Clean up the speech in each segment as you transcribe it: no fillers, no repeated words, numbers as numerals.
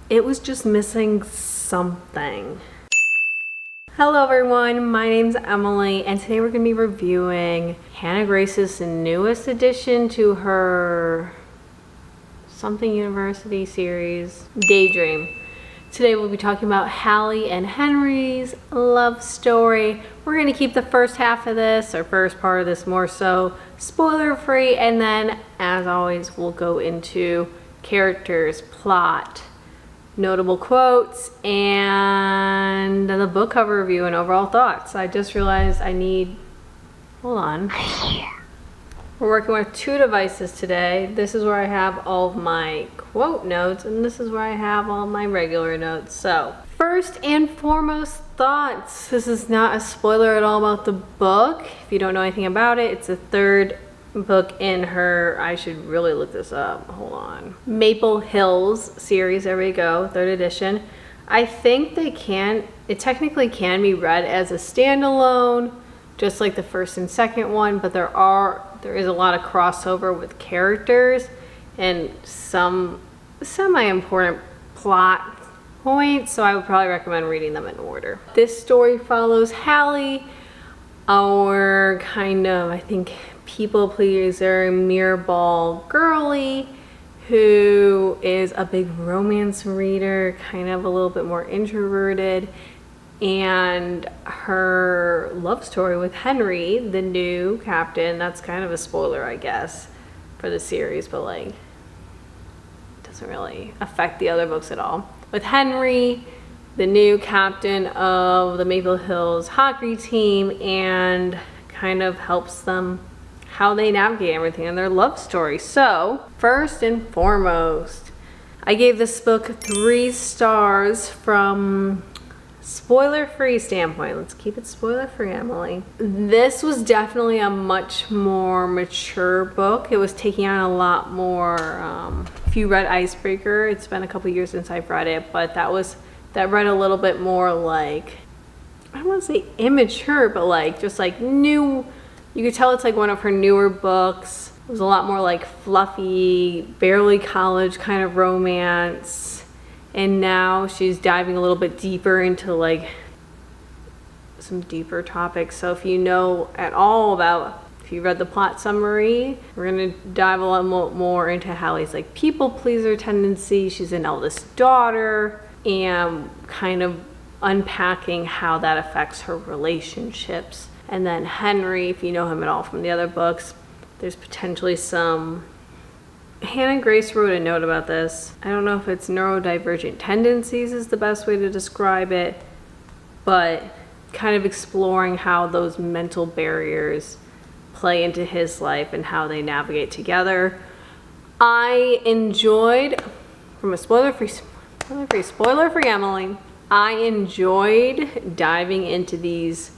it was just missing something. Hello everyone, my name's Emily, and today we're going to be reviewing Hannah Grace's newest addition to her something university series, Daydream. Today we'll be talking about Hallie and Henry's love story. We're going to keep the first half of this, or first part of this, more so spoiler free, and then as always we'll go into characters, plot, notable quotes, and the book cover review and overall thoughts. I just realized I need, hold on. We're working with two devices today. This is where I have all of my quote notes, and this is where I have all my regular notes. So, first and foremost thoughts. This is not a spoiler at all about the book. If you don't know anything about it, it's the third book in her, I should really look this up, hold on, Maple Hills series. There we go, third edition. I think it technically can be read as a standalone, just like the first and second one, but there is a lot of crossover with characters and some semi-important plot points, so I would probably recommend reading them in order. This story follows Hallie, our kind of, I think, people pleaser, mirror ball girly, who is a big romance reader, kind of a little bit more introverted, and her love story with Henry, the new captain. That's kind of a spoiler, I guess, for the series, but like, it doesn't really affect the other books at all. With Henry, the new captain of the Maple Hills hockey team, and kind of helps them how they navigate everything in their love story. So, first and foremost, I gave this book 3 stars from spoiler-free standpoint. Let's keep it spoiler-free, Emily. This was definitely a much more mature book. It was taking on a lot more, if you read Icebreaker, it's been a couple years since I've read it, but that read a little bit more like, I don't want to say immature, but like just like new. You could tell it's like one of her newer books. It was a lot more like fluffy, barely college kind of romance. And now she's diving a little bit deeper into like some deeper topics. So if you know at all about, if you read the plot summary, we're gonna dive a lot more into Hallie's like people pleaser tendency. She's an eldest daughter, and kind of unpacking how that affects her relationships. And then Henry, if you know him at all from the other books, there's potentially some, Hannah Grace wrote a note about this. I don't know if it's neurodivergent tendencies is the best way to describe it, but kind of exploring how those mental barriers play into his life and how they navigate together. I enjoyed, from a spoiler-free Emily, I enjoyed diving into these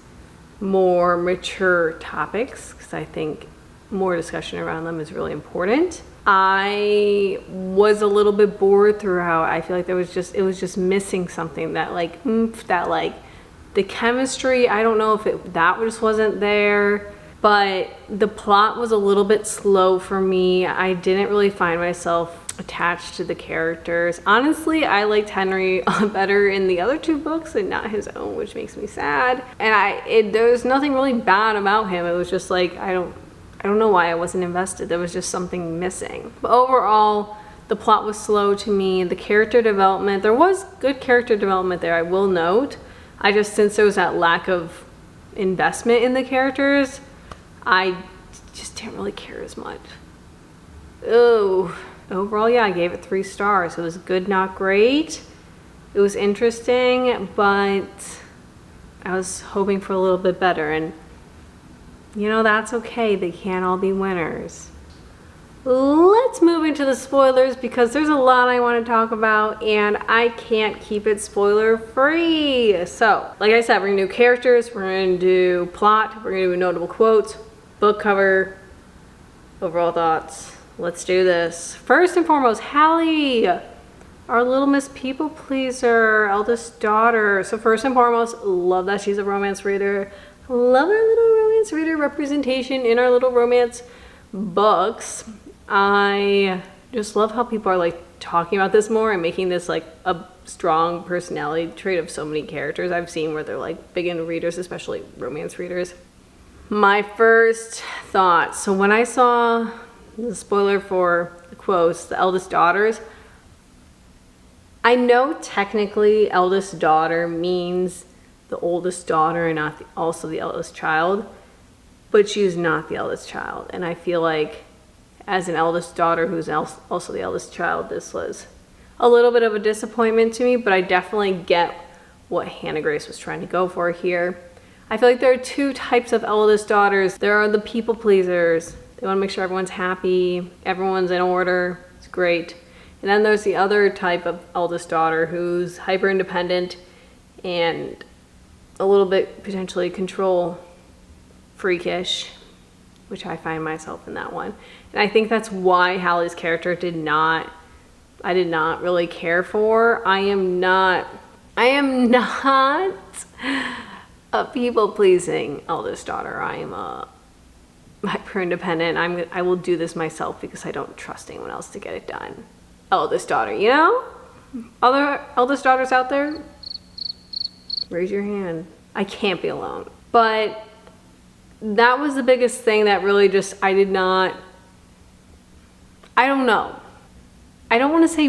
more mature topics because I think more discussion around them is really important. I was a little bit bored throughout. I feel like it was just missing something, that like that like the chemistry, I don't know if that just wasn't there, but the plot was a little bit slow for me. I didn't really find myself attached to the characters. Honestly, I liked Henry better in the other 2 books and not his own, which makes me sad. And there's nothing really bad about him. It was just like, I don't know why I wasn't invested. There was just something missing. But overall, the plot was slow to me. The character development, there was good character development there, I will note. I just, since there was that lack of investment in the characters, I just didn't really care as much. Oh. Overall, yeah, I gave it 3 stars. It was good, not great. It was interesting, but I was hoping for a little bit better. And, you know, that's okay. They can't all be winners. Let's move into the spoilers because there's a lot I want to talk about and I can't keep it spoiler free. So, like I said, we're going to do characters, we're going to do plot, we're going to do notable quotes, book cover, overall thoughts. Let's do this. First and foremost, Hallie, our little Miss People Pleaser, eldest daughter. So first and foremost, love that she's a romance reader. Love our little romance reader representation in our little romance books. I just love how people are like talking about this more and making this like a strong personality trait of so many characters I've seen where they're like big into readers, especially romance readers. My first thought, so when I saw the spoiler for the quotes, the eldest daughters, I know technically eldest daughter means the oldest daughter and not also the eldest child, but she's not the eldest child. And I feel like as an eldest daughter who's also the eldest child, this was a little bit of a disappointment to me, but I definitely get what Hannah Grace was trying to go for here. I feel like there are two types of eldest daughters. There are the people pleasers. They want to make sure everyone's happy, everyone's in order, it's great. And then there's the other type of eldest daughter who's hyper independent and a little bit potentially control freakish, which I find myself in that one. And I think that's why Hallie's character I did not really care for. I am not a people-pleasing eldest daughter. I am a hyper independent. I will do this myself because I don't trust anyone else to get it done. Eldest daughter, you know? Other eldest daughters out there? Raise your hand. I can't be alone. But that was the biggest thing that really just, I don't know. I don't want to say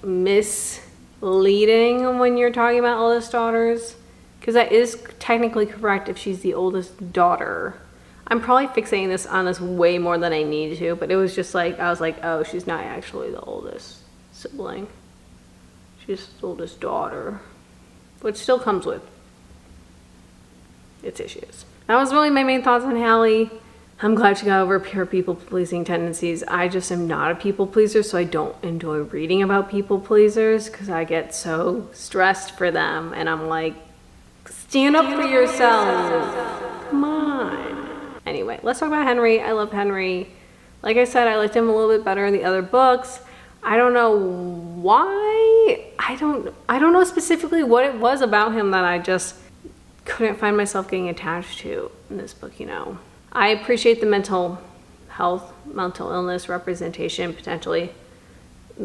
misleading when you're talking about eldest daughters, because that is technically correct if she's the oldest daughter. I'm probably fixating this on this way more than I need to, but it was just like, I was like, oh, she's not actually the oldest sibling. She's the oldest daughter, which still comes with its issues. That was really my main thoughts on Hallie. I'm glad she got over her people-pleasing tendencies. I just am not a people-pleaser, so I don't enjoy reading about people-pleasers because I get so stressed for them, and I'm like, stand up for yourself. Come on. Anyway, let's talk about Henry. I love Henry. Like I said, I liked him a little bit better in the other books. I don't know why. I don't know specifically what it was about him that I just couldn't find myself getting attached to in this book, you know. I appreciate the mental health, mental illness representation, potentially.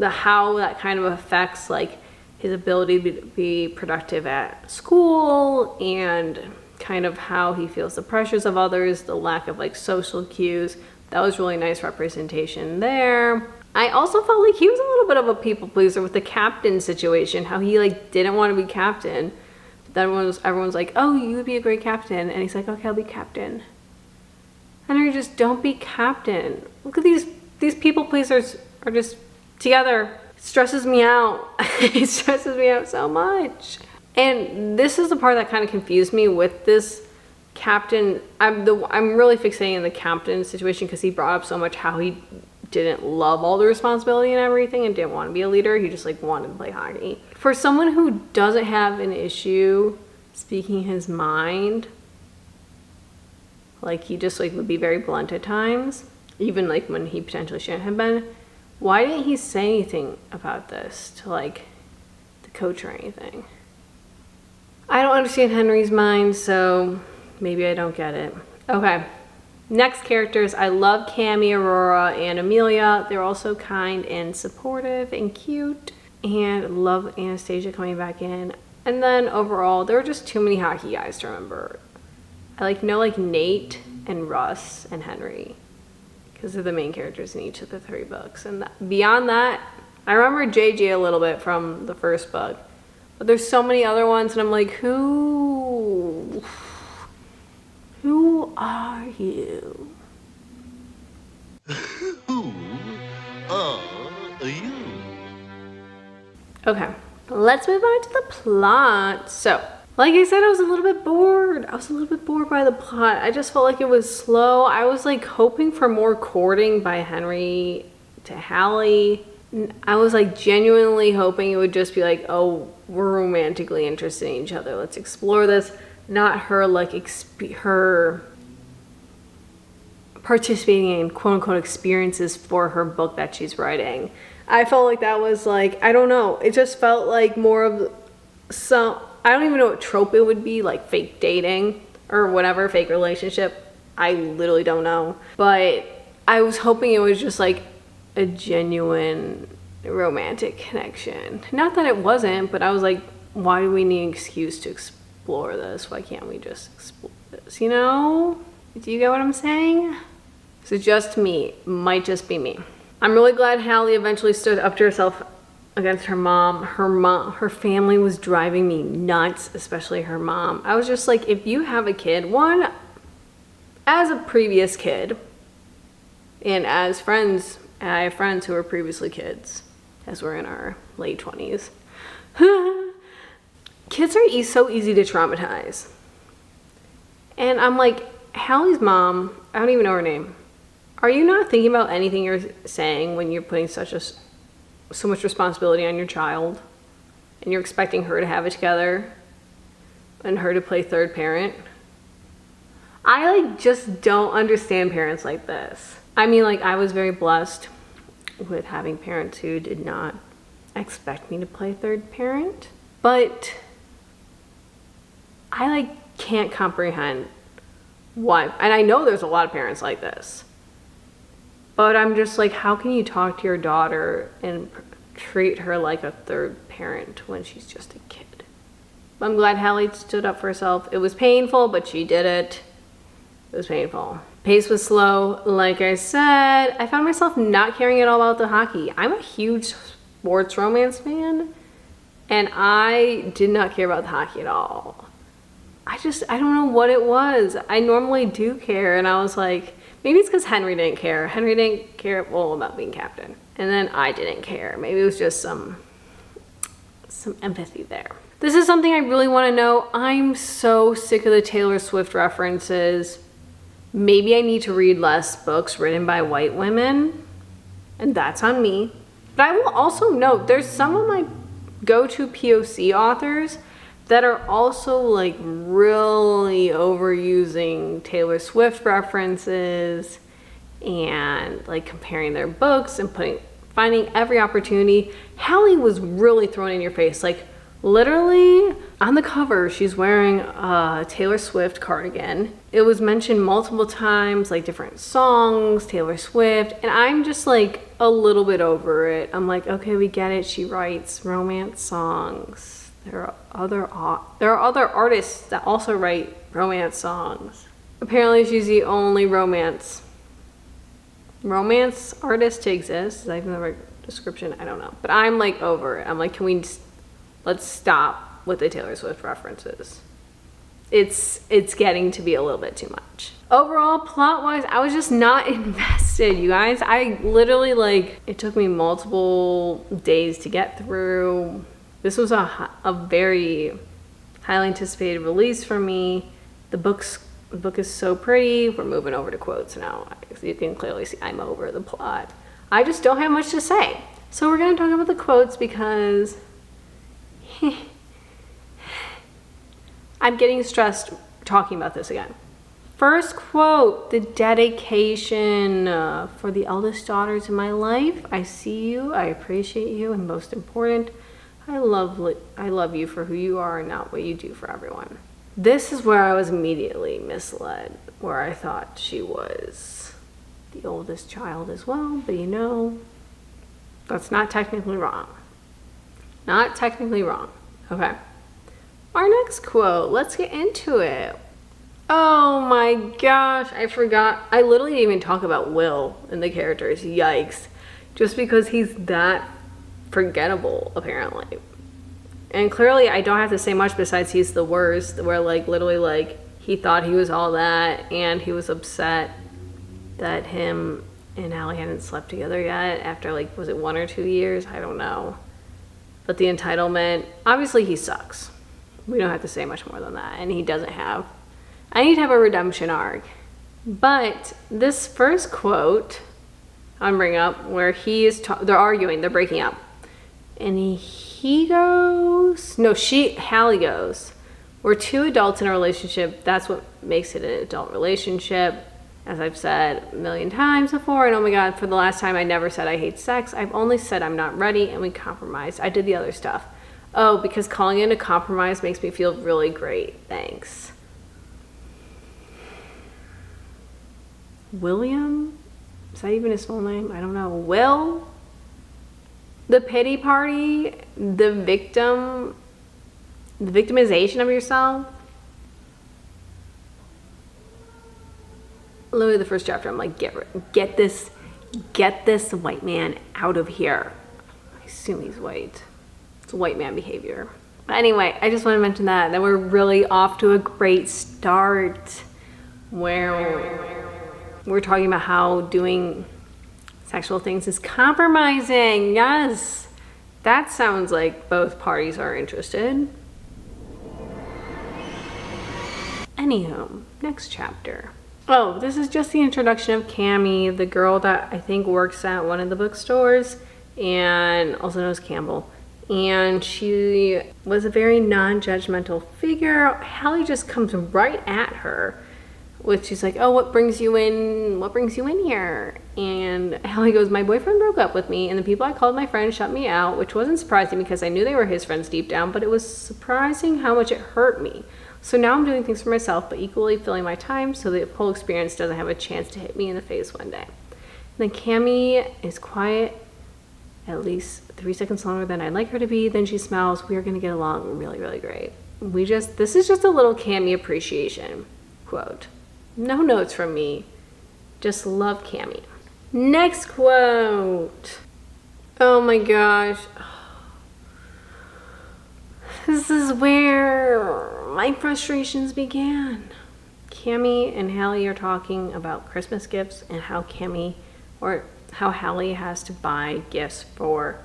How that kind of affects like his ability to be productive at school and kind of how he feels the pressures of others, the lack of like social cues. That was really nice representation there. I also felt like he was a little bit of a people pleaser with the captain situation, how he like didn't want to be captain. But then everyone's like, oh, you would be a great captain. And he's like, okay, I'll be captain. And you just don't be captain. Look at these people pleasers are just together. It stresses me out. It stresses me out so much. And this is the part that kind of confused me with this captain. I'm really fixating on the captain situation because he brought up so much how he didn't love all the responsibility and everything and didn't want to be a leader. He just like wanted to play hockey. For someone who doesn't have an issue speaking his mind, like he just like would be very blunt at times, even like when he potentially shouldn't have been. Why didn't he say anything about this to like the coach or anything? I don't understand Henry's mind, so maybe I don't get it. Okay, next characters. I love Cammie, Aurora, and Amelia. They're also kind and supportive and cute, and love Anastasia coming back in. And then overall, there were just too many hockey guys to remember. I know Nate and Russ and Henry, because they're the main characters in each of the 3 books. And beyond that, I remember JJ a little bit from the first book. But there's so many other ones, and I'm like, who are you? Who are you? Okay, let's move on to the plot. So, like I said, I was a little bit bored. I was a little bit bored by the plot. I just felt like it was slow. I was like hoping for more courting by Henry to Hallie. I was like genuinely hoping it would just be like, oh, we're romantically interested in each other. Let's explore this. Not her like her participating in quote unquote experiences for her book that she's writing. I felt like that was like, I don't know. It just felt like more of some, I don't even know what trope it would be, like fake dating or whatever, fake relationship. I literally don't know. But I was hoping it was just like a genuine romantic connection. Not that it wasn't, but I was like, why do we need an excuse to explore this? Why can't we just explore this, you know? Do you get what I'm saying? So just me, might just be me. I'm really glad Hallie eventually stood up to herself against her mom. Her family was driving me nuts, especially her mom. I was just like, if you have a kid, one, as a previous kid, and as friends, I have friends who were previously kids, as we're in our late 20s. Kids are so easy to traumatize. And I'm like, Hallie's mom, I don't even know her name. Are you not thinking about anything you're saying when you're putting so much responsibility on your child and you're expecting her to have it together and her to play third parent? I like just don't understand parents like this. I mean, like, I was very blessed with having parents who did not expect me to play third parent, but I like can't comprehend why. And I know there's a lot of parents like this, but I'm just like, how can you talk to your daughter and treat her like a third parent when she's just a kid? I'm glad Hallie stood up for herself. It was painful, but she did it. It was painful. Pace was slow. Like I said, I found myself not caring at all about the hockey. I'm a huge sports romance fan, and I did not care about the hockey at all. I don't know what it was. I normally do care, and I was like, maybe it's because Henry didn't care. Henry didn't care about being captain. And then I didn't care. Maybe it was just some empathy there. This is something I really want to know. I'm so sick of the Taylor Swift references. Maybe I need to read less books written by white women, and that's on me. But I will also note, there's some of my go-to POC authors that are also like really overusing Taylor Swift references and like comparing their books and finding every opportunity. Hallie was really thrown in your face. Like literally on the cover, she's wearing a Taylor Swift cardigan. It was mentioned multiple times, like different songs, Taylor Swift, and I'm just like a little bit over it. I'm like, okay, we get it. She writes romance songs. There are other artists that also write romance songs. Apparently she's the only romance artist to exist. Is that even the right description? I don't know. But I'm like over it. I'm like, let's stop with the Taylor Swift references. It's getting to be a little bit too much. Overall, plot-wise, I was just not invested, you guys. I literally, like, it took me multiple days to get through. This was a very highly anticipated release for me. The book is so pretty. We're moving over to quotes now. You can clearly see I'm over the plot. I just don't have much to say. So we're going to talk about the quotes because I'm getting stressed talking about this again. First quote, the dedication for the eldest daughters in my life. I see you, I appreciate you, and most important, I love you for who you are and not what you do for everyone. This is where I was immediately misled, where I thought she was the oldest child as well, but you know, that's not technically wrong. Not technically wrong. Okay. Our next quote, let's get into it. Oh my gosh, I forgot. I literally didn't even talk about Will in the characters. Yikes. Just because he's that forgettable, apparently. And clearly I don't have to say much besides he's the worst, where like literally like he thought he was all that and he was upset that him and Hallie hadn't slept together yet after like, was it 1 or 2 years? I don't know. But the entitlement, obviously he sucks. We don't have to say much more than that. And he doesn't have, I need to have a redemption arc. But this first quote I'm bringing up where they're arguing, they're breaking up. And Hallie goes, we're two adults in a relationship. That's what makes it an adult relationship. As I've said a million times before, and oh my God, for the last time, I never said I hate sex. I've only said I'm not ready, and we compromised. I did the other stuff. Oh, because calling it a compromise makes me feel really great. Thanks. William? Is that even his full name? I don't know. Will? The pity party, the victimization of yourself. Literally the first chapter, I'm like, get this white man out of here. I assume he's white. It's white man behavior. But anyway, I just want to mention that we're really off to a great start where we're talking about how doing sexual things is compromising. Yes, that sounds like both parties are interested. Anywho, next chapter. Oh, this is just the introduction of Cammie, the girl that I think works at one of the bookstores and also knows Campbell. And she was a very non-judgmental figure. Hallie just comes right at her with, she's like, oh, what brings you in here? And Hallie goes, my boyfriend broke up with me and the people I called my friends shut me out, which wasn't surprising because I knew they were his friends deep down, but it was surprising how much it hurt me. So now I'm doing things for myself, but equally filling my time so the whole experience doesn't have a chance to hit me in the face one day. And then Cammie is quiet at least 3 seconds longer than I'd like her to be. Then she smiles. We are going to get along really, really great. This is just a little Cammie appreciation quote. No notes from me. Just love Cammie. Next quote. Oh my gosh. This is where my frustrations began. Cammie and Hallie are talking about Christmas gifts and how Hallie has to buy gifts for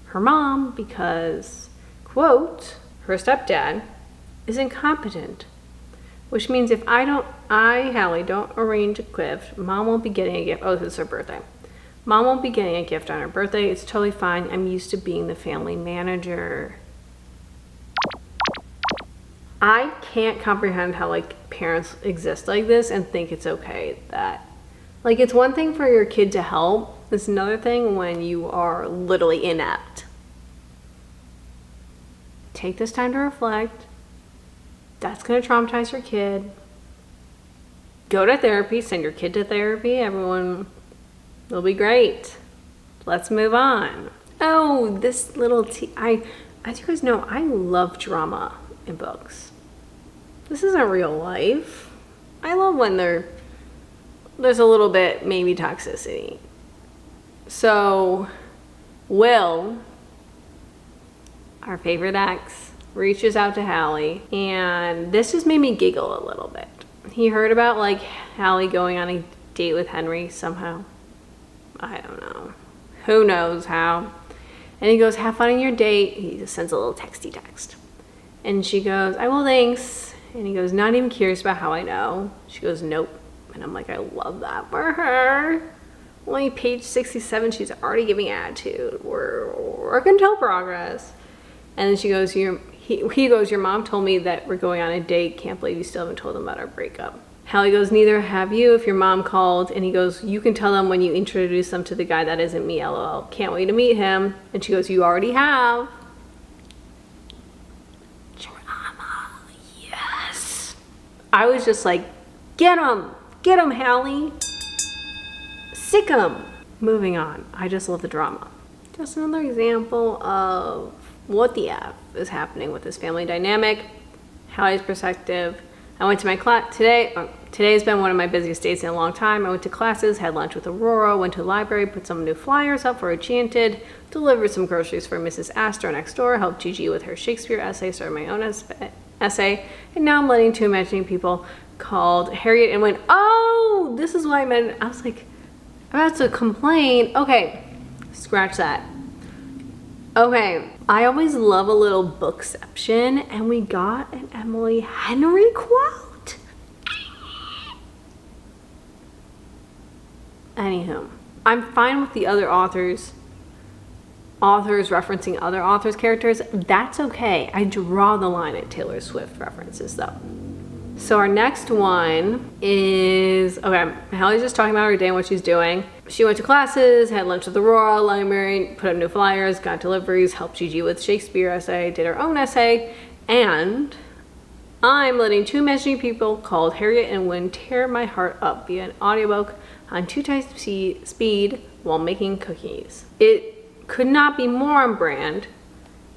her mom because, quote, her stepdad is incompetent. Which means if Hallie, don't arrange a gift, mom won't be getting a gift. Oh, this is her birthday. Mom won't be getting a gift on her birthday. It's totally fine. I'm used to being the family manager. I can't comprehend how parents exist like this and think it's okay that it's one thing for your kid to help. It's another thing when you are literally inept. Take this time to reflect. That's going to traumatize your kid. Go to therapy. Send your kid to therapy. Everyone will be great. Let's move on. Oh, this little as you guys know, I love drama in books. This isn't real life. I love when there's a little bit maybe toxicity. So Will, our favorite ex, reaches out to Hallie, and this just made me giggle a little bit. He heard about Hallie going on a date with Henry somehow. I don't know. Who knows how. And he goes, have fun on your date. He just sends a little texty text. And she goes, I will, thanks. And he goes, not even curious about how I know. She goes, nope. And I'm like, I love that for her. Only page 67, she's already giving attitude. We're gonna tell progress. And then she goes, he goes, your mom told me that we're going on a date. Can't believe you still haven't told them about our breakup. Hallie goes, neither have you if your mom called. And he goes, you can tell them when you introduce them to the guy that isn't me, lol. Can't wait to meet him. And she goes, you already have. I was just like, get him, Hallie, sick him. Moving on, I just love the drama. Just another example of what the F is happening with this family dynamic. Hallie's perspective. I went to my class today. Today's been one of my busiest days in a long time. I went to classes, had lunch with Aurora, went to the library, put some new flyers up for Enchanted, delivered some groceries for Mrs. Astor next door, helped Gigi with her Shakespeare essay, started my own essay, and now I'm letting two imagining people called Harriet and went, oh, this is why I was like, I'm about to complain. Okay, scratch that. Okay, I always love a little bookception, and we got an Emily Henry quote. Anywho, I'm fine with the other authors referencing other authors' characters. That's okay. I draw the line at Taylor Swift references though. So our next one is, okay, Hallie's just talking about her day and what she's doing. She went to classes, had lunch with Aurora, library, put up new flyers, got deliveries, helped Gigi with Shakespeare essay, did her own essay, and I'm letting two imaginary people called Harriet and Wynn tear my heart up via an audiobook on 2 times speed while making cookies. It could not be more on brand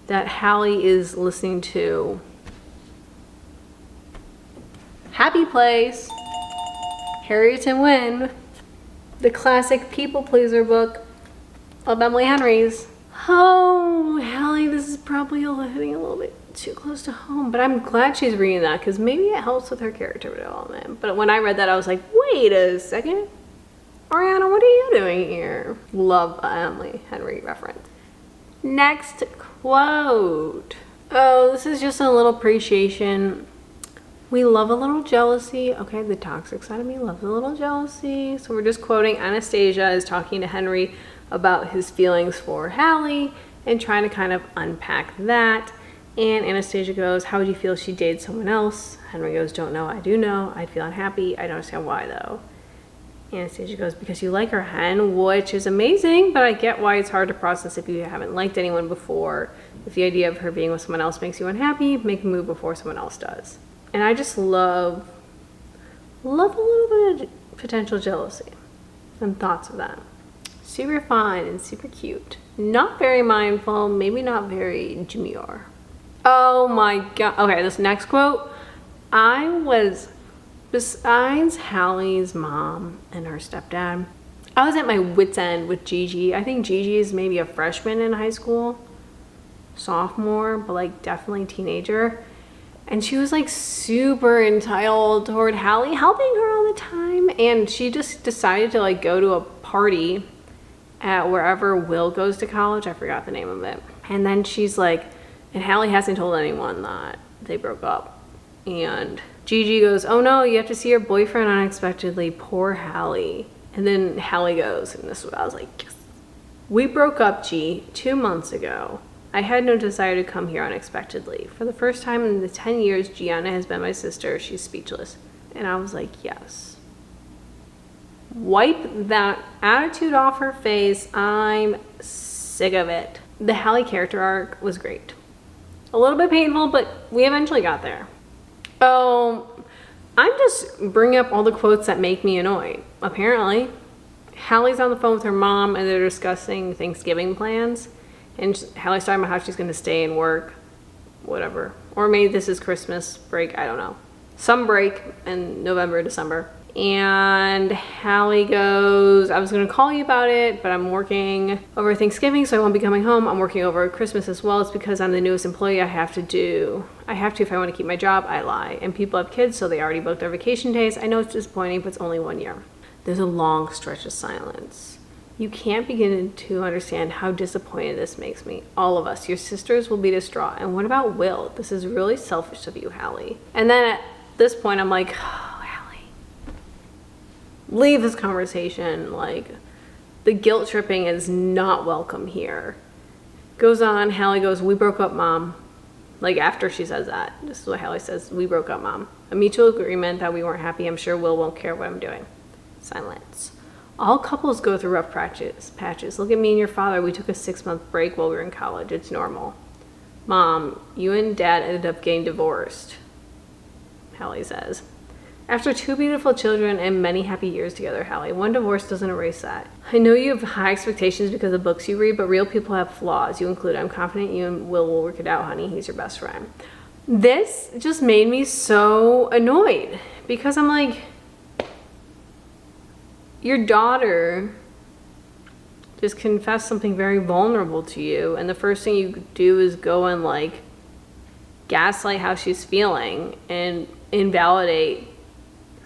that Hallie is listening to Happy Place, Harriet and Win, the classic people pleaser book of Emily Henry's. Oh, Hallie, this is probably hitting a little bit too close to home, but I'm glad she's reading that because maybe it helps with her character development. But when I read that, I was like, wait a second. Ariana, what are you doing here? Love Emily Henry reference. Next quote. Oh, this is just a little appreciation. We love a little jealousy. Okay, the toxic side of me loves a little jealousy. So we're just quoting Anastasia is talking to Henry about his feelings for Hallie and trying to kind of unpack that. And Anastasia goes, how would you feel if she dated someone else? Henry goes, don't know, I do know. I'd feel unhappy. I don't understand why though. Anastasia goes, because you like her, Hen, which is amazing, but I get why it's hard to process if you haven't liked anyone before. If the idea of her being with someone else makes you unhappy, make a move before someone else does. And I just love a little bit of potential jealousy and thoughts of that. Super fun and super cute. Not very mindful, maybe not very demure. Oh my God. Okay, this next quote, besides Hallie's mom and her stepdad, I was at my wit's end with Gigi. I think Gigi is maybe a freshman in high school, sophomore, but like definitely teenager. And she was like super entitled toward Hallie, helping her all the time. And she just decided to like go to a party at wherever Will goes to college. I forgot the name of it. And then she's like, and Hallie hasn't told anyone that they broke up. And Gigi goes, oh no, you have to see your boyfriend unexpectedly. Poor Hallie. And then Hallie goes, and this is what I was like, yes. We broke up, G, 2 months ago. I had no desire to come here unexpectedly. For the first time in the 10 years Gianna has been my sister, she's speechless. And I was like, yes. Wipe that attitude off her face. I'm sick of it. The Hallie character arc was great. A little bit painful, but we eventually got there. Oh, I'm just bringing up all the quotes that make me annoyed. Apparently, Hallie's on the phone with her mom and they're discussing Thanksgiving plans. And Hallie's talking about how she's going to stay and work, whatever. Or maybe this is Christmas break, I don't know. Some break in November, December. And Hallie goes, I was going to call you about it, but I'm working over Thanksgiving, so I won't be coming home. I'm working over Christmas as well. It's because I'm the newest employee. I have to if I want to keep my job. I lie. And people have kids, so they already booked their vacation days. I know it's disappointing, but it's only 1 year. There's a long stretch of silence. You can't begin to understand how disappointed this makes me. All of us, your sisters will be distraught. And what about Will? This is really selfish of you, Hallie. And then at this point, I'm like, oh, Hallie, leave this conversation. Like, the guilt tripping is not welcome here. Goes on, Hallie goes, we broke up, Mom. Like, after she says that, this is what Hallie says, we broke up, Mom. A mutual agreement that we weren't happy. I'm sure Will won't care what I'm doing. Silence. All couples go through rough patches. Look at me and your father. We took a 6-month break while we were in college. It's normal. Mom, you and Dad ended up getting divorced, Hallie says. After 2 beautiful children and many happy years together, Hallie, 1 divorce doesn't erase that. I know you have high expectations because of books you read, but real people have flaws. You include. I'm confident you and Will work it out, honey. He's your best friend. This just made me so annoyed because I'm like, your daughter just confessed something very vulnerable to you, and the first thing you do is go and like gaslight how she's feeling and invalidate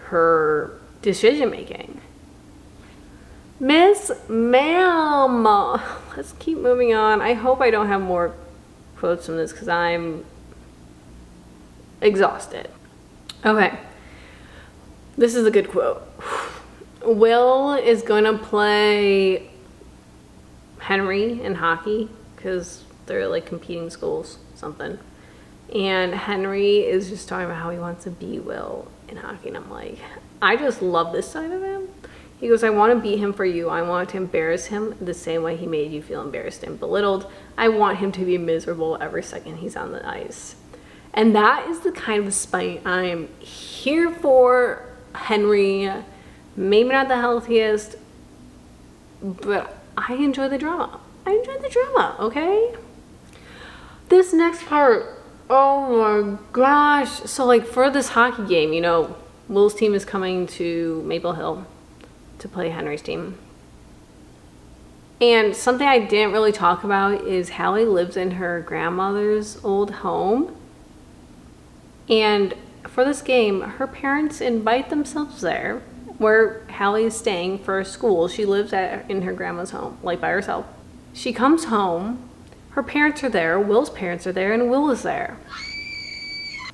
her decision making. Miss Ma'am, let's keep moving on. I hope I don't have more quotes from this because I'm exhausted. Okay, this is a good quote. Will is gonna play Henry in hockey because they're like competing schools, something. And Henry is just talking about how he wants to be Will in hockey. And I'm like, I just love this side of him. He goes, I want to beat him for you. I want to embarrass him the same way he made you feel embarrassed and belittled. I want him to be miserable every second he's on the ice. And that is the kind of spite I am here for. Henry, maybe not the healthiest, but I enjoy the drama. enjoyed the drama, okay? This next part, oh my gosh. So like for this hockey game, you know, Will's team is coming to Maple Hill to play Henry's team. And something I didn't really talk about is Hallie lives in her grandmother's old home. And for this game, her parents invite themselves there, where Hallie is staying for school. She lives in her grandma's home, like by herself. She comes home, her parents are there, Will's parents are there, and Will is there.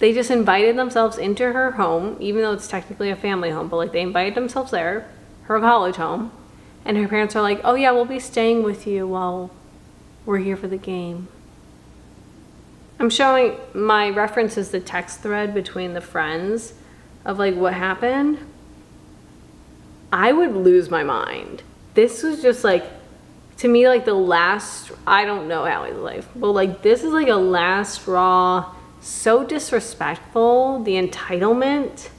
They just invited themselves into her home, even though it's technically a family home, but like they invited themselves there, her college home, and her parents are like, oh yeah, we'll be staying with you while we're here for the game. I'm showing my reference is the text thread between the friends of like what happened. I would lose my mind. This was just like, to me, like the last, I don't know Allie's life, but like this is like a last straw. So disrespectful, the entitlement,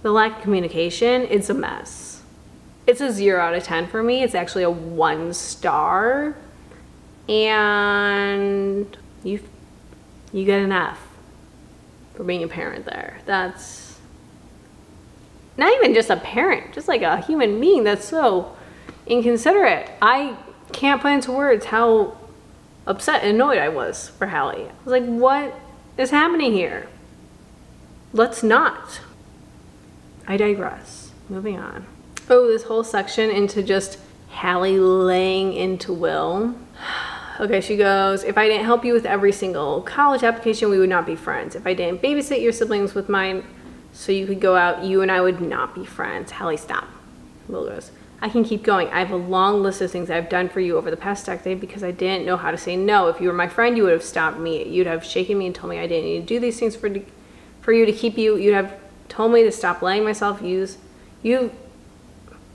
the lack of communication, it's a mess. It's a 0 out of 10 for me. It's actually a 1 star. And you get an F for being a parent there. That's not even just a parent, just like a human being that's so inconsiderate. I can't put into words how upset and annoyed I was for Hallie. I was like, what is happening here? Let's not. I digress. Moving on. Oh, this whole section into just Hallie laying into Will. Okay, she goes, if I didn't help you with every single college application, we would not be friends. If I didn't babysit your siblings with mine so you could go out, you and I would not be friends. Hallie, stop. Will goes, I can keep going. I have a long list of things I've done for you over the past decade because I didn't know how to say no. If you were my friend, you would have stopped me. You'd have shaken me and told me I didn't need to do these things for you to keep you. You'd have told me to stop letting myself use you.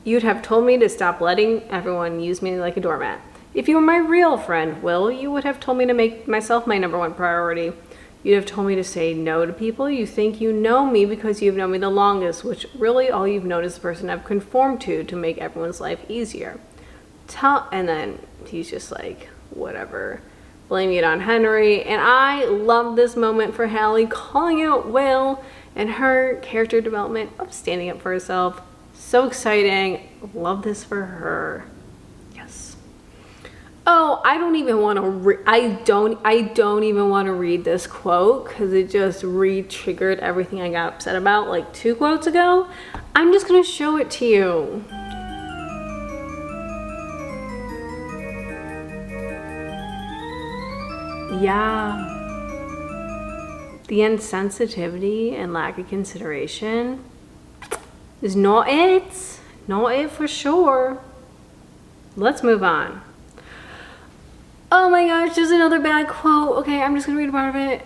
You'd have told me to stop letting everyone use me like a doormat. If you were my real friend, Will, you would have told me to make myself my #1 priority. You'd have told me to say no to people. You think you know me because you've known me the longest, which really all you've known is the person I've conformed to make everyone's life easier. And then he's just like, whatever, blaming it on Henry. And I love this moment for Hallie calling out Will and her character development of standing up for herself. So exciting. Love this for her. Yes. Oh, I don't even want to I don't even want to read this quote because it just re-triggered everything I got upset about like 2 quotes ago. I'm just going to show it to you. Yeah. The insensitivity and lack of consideration is not it. Not it for sure. Let's move on. Oh my gosh, just another bad quote. Okay, I'm just gonna read a part of it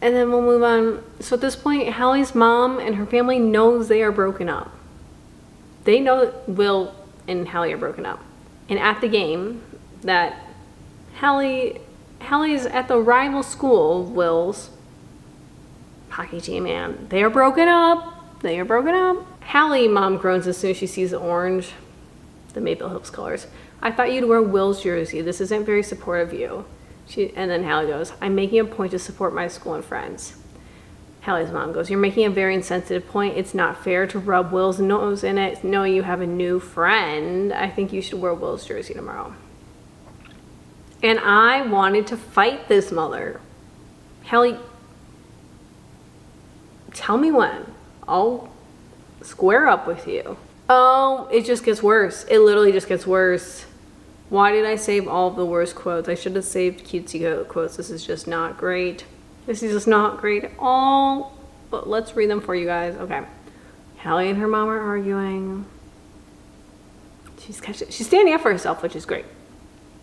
and then we'll move on. So at this point, Hallie's mom and her family knows they are broken up. They know that Will and Hallie are broken up. And at the game that Hallie's at the rival school, Will's hockey team, and they are broken up. They are broken up. Hallie, mom groans as soon as she sees the orange, the Maple Hills colors. I thought you'd wear Will's jersey. This isn't very supportive of you. And then Hallie goes, I'm making a point to support my school and friends. Hallie's mom goes, you're making a very insensitive point. It's not fair to rub Will's nose in it knowing you have a new friend. I think you should wear Will's jersey tomorrow. And I wanted to fight this mother. Hallie, tell me when. I'll square up with you. Oh, it just gets worse. It literally just gets worse. Why did I save all of the worst quotes? I should have saved cutesy quotes. This is just not great. This is just not great at all. But let's read them for you guys. Okay. Hallie and her mom are arguing. She's standing up for herself, which is great.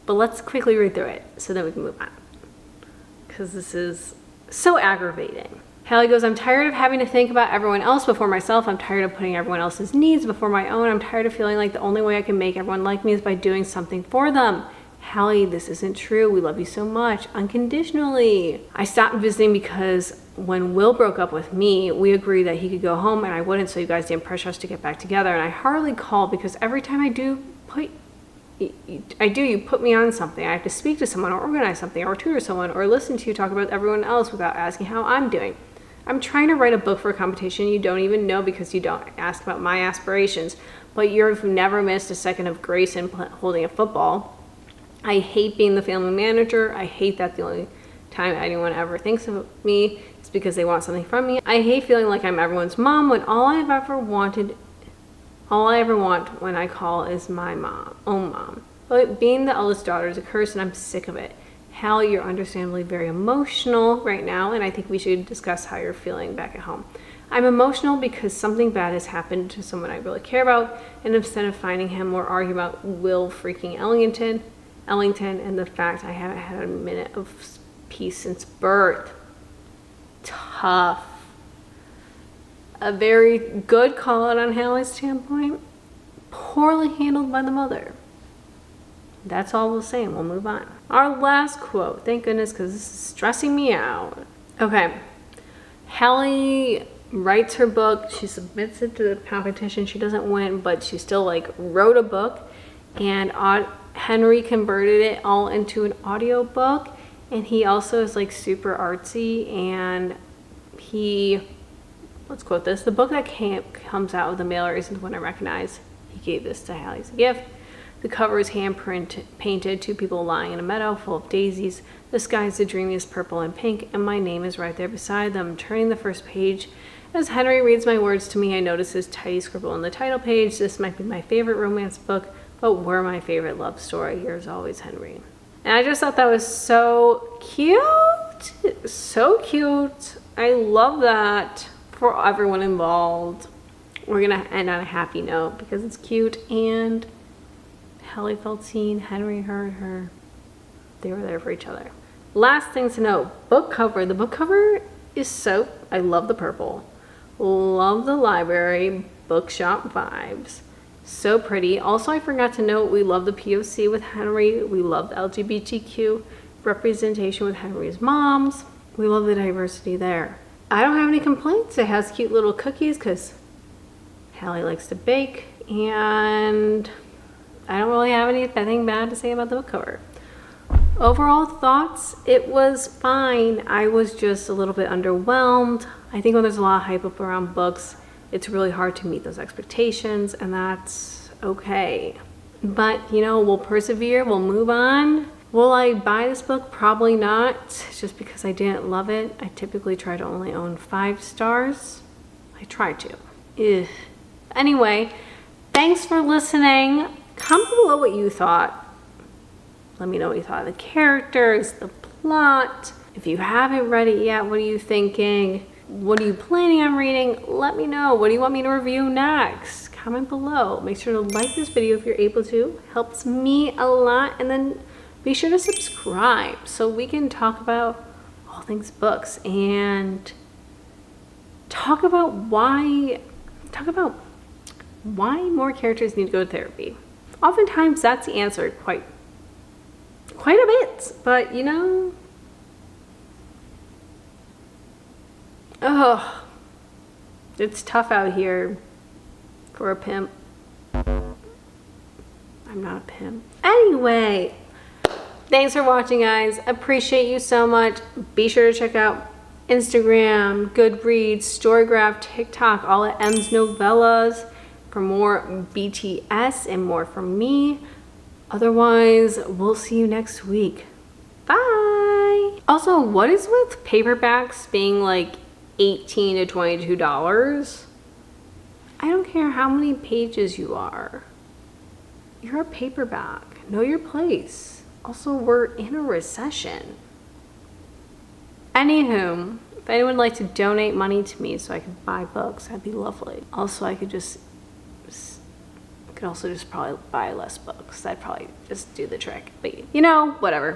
But let's quickly read through it so that we can move on. Because this is so aggravating. Hallie goes, I'm tired of having to think about everyone else before myself. I'm tired of putting everyone else's needs before my own. I'm tired of feeling like the only way I can make everyone like me is by doing something for them. Hallie, this isn't true. We love you so much, unconditionally. I stopped visiting because when Will broke up with me, we agreed that he could go home and I wouldn't, so you guys didn't pressure us to get back together. And I hardly called because every time I do put you put me on something. I have to speak to someone or organize something or tutor someone or listen to you talk about everyone else without asking how I'm doing. I'm trying to write a book for a competition you don't even know because you don't ask about my aspirations, but you've never missed a second of grace in holding a football. I hate being the family manager. I hate that the only time anyone ever thinks of me is because they want something from me. I hate feeling like I'm everyone's mom when all I ever want when I call is my own mom. But being the eldest daughter is a curse and I'm sick of it. Hallie, you're understandably very emotional right now, and I think we should discuss how you're feeling back at home. I'm emotional because something bad has happened to someone I really care about, and instead of finding him, we're arguing about Will freaking Ellington, and the fact I haven't had a minute of peace since birth. Tough. A very good call out on Hallie's standpoint. Poorly handled by the mother. That's all we'll say, and we'll move on. Our last quote, thank goodness, because this is stressing me out. Okay, Hallie writes her book. She submits it to the competition. She doesn't win, but she still wrote a book, and Henry converted it all into an audio book, and he also is super artsy, and let's quote this, the book that comes out with the mailer isn't one I recognize. He gave this to Hallie as a gift. The cover is hand-painted, two people lying in a meadow full of daisies. The sky is the dreamiest purple and pink, and my name is right there beside them. Turning the first page, as Henry reads my words to me, I notice his tidy scribble on the title page. This might be my favorite romance book, but we're my favorite love story. Yours always, Henry. And I just thought that was so cute. So cute. I love that for everyone involved. We're gonna end on a happy note because it's cute, and Hallie felt seen, Henry heard her. They were there for each other. Last things to note, book cover. The book cover is I love the purple. Love the library, bookshop vibes. So pretty. Also, I forgot to note, we love the POC with Henry. We love the LGBTQ representation with Henry's moms. We love the diversity there. I don't have any complaints. It has cute little cookies because Hallie likes to bake, and I don't really have anything bad to say about the book cover. Overall thoughts, it was fine. I was just a little bit underwhelmed. I think when there's a lot of hype up around books, it's really hard to meet those expectations, and that's okay. But, we'll persevere, we'll move on. Will I buy this book? Probably not, just because I didn't love it. I typically try to only own 5 stars. I try to. Ugh. Anyway, thanks for listening. Comment below what you thought. Let me know what you thought of the characters, the plot. If you haven't read it yet, what are you thinking? What are you planning on reading? Let me know. What do you want me to review next? Comment below. Make sure to like this video if you're able to. Helps me a lot. And then be sure to subscribe so we can talk about all things books and talk about why more characters need to go to therapy. Oftentimes that's the answer, quite a bit, but it's tough out here for a pimp. I'm not a pimp. Anyway, thanks for watching, guys. Appreciate you so much. Be sure to check out Instagram, Goodreads, Storygraph, TikTok, all at M's Novellas for more BTS and more from me. Otherwise, we'll see you next week. Bye. Also, what is with paperbacks being $18 to $22? I don't care how many pages you are. You're a paperback. Know your place. Also, we're in a recession. Anywho, if anyone would like to donate money to me so I could buy books, that'd be lovely. Also, I could also just probably buy less books. That'd probably just do the trick. But whatever.